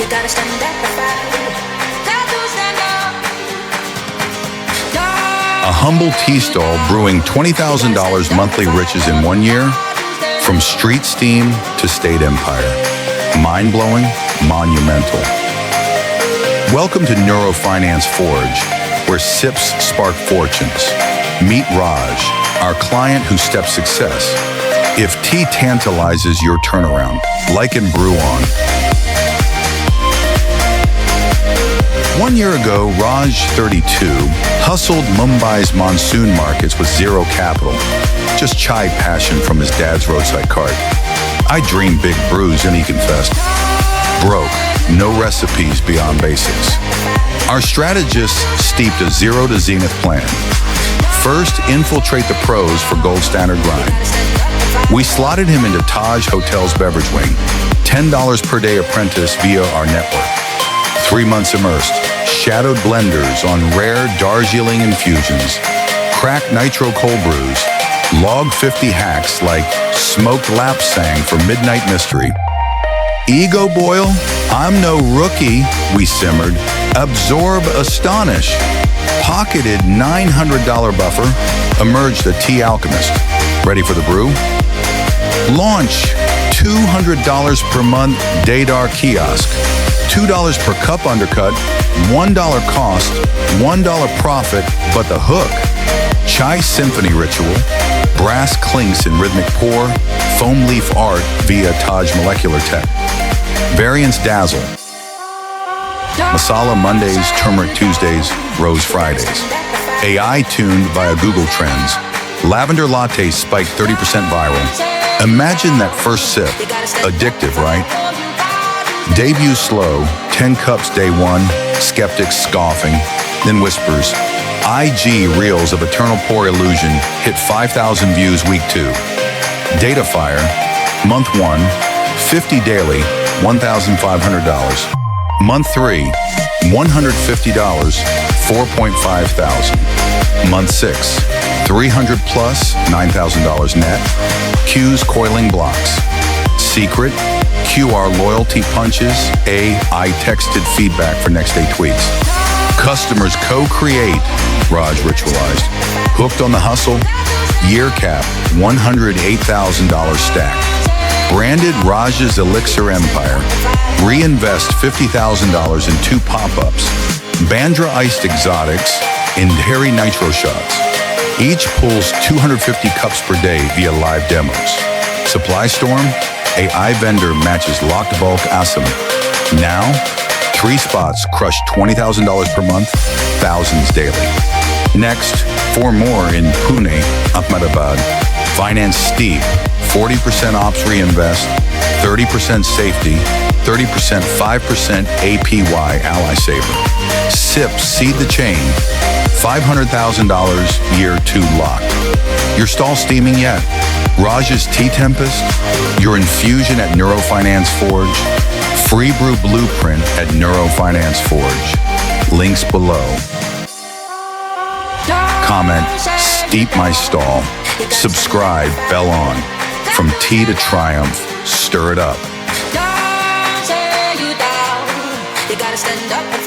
A humble tea stall brewing $20,000 monthly riches in 1 year? From street steam to state empire. Mind-blowing, monumental. Welcome to NeuroFinance Forge, where sips spark fortunes. Meet Raj, our client who steps success. If tea tantalizes your turnaround, like in Brew on. 1 year ago, Raj, 32, hustled Mumbai's monsoon markets with zero capital, just chai passion from his dad's roadside cart. I dream big brews, and he confessed. Broke, no recipes beyond basics. Our strategists steeped a zero to zenith plan. First, infiltrate the pros for gold standard grind. We slotted him into Taj Hotels beverage wing, $10 per day apprentice via our network. 3 months immersed, shadowed blenders on rare Darjeeling infusions, cracked nitro cold brews, log 50 hacks like smoked lapsang for midnight mystery. Ego boil? I'm no rookie, we simmered. Absorb, astonish. Pocketed $900 buffer, emerged a tea alchemist. Ready for the brew? Launch $200 per month Dadar Kiosk. $2 per cup undercut, $1 cost, $1 profit, but the hook. Chai Symphony ritual, brass clinks in rhythmic pour, foam leaf art via Taj molecular tech. Variants dazzle. Masala Mondays, turmeric Tuesdays, rose Fridays. AI tuned via Google Trends. Lavender lattes spiked 30% viral. Imagine that first sip. Addictive, right? Debut slow, 10 cups day one, skeptics scoffing, then whispers. IG reels of Eternal Pour Illusion hit 5,000 views week 2. Data fire, month 1, 50 daily, $1,500. Month 3, $150, 4.5 thousand. Month 6, 300 plus, $9,000 net. Q's coiling blocks. Secret, QR loyalty punches, AI texted feedback for next day tweets. Customers co-create, Raj ritualized. Hooked on the hustle, year cap, $108,000 stack. Branded Raj's Elixir Empire. Reinvest $50,000 in 2 pop-ups. Bandra iced exotics and Harry nitro shots. Each pulls 250 cups per day via live demos. Supply storm, AI vendor matches locked bulk Assam. Now, 3 spots crush $20,000 per month, thousands daily. Next, 4 more in Pune, Ahmedabad. Finance steep, 40% ops reinvest, 30% safety, 30% 5% APY ally saver. SIP seed the chain, $500,000 year 2 locked. Your stall steaming yet? Raj's Tea Tempest, your infusion at NeuroFinance Forge, free brew blueprint at NeuroFinance Forge. Links below. Comment, steep my stall. Subscribe, bell on. From tea to triumph, stir it up. Don't tear you down. You gotta stand up.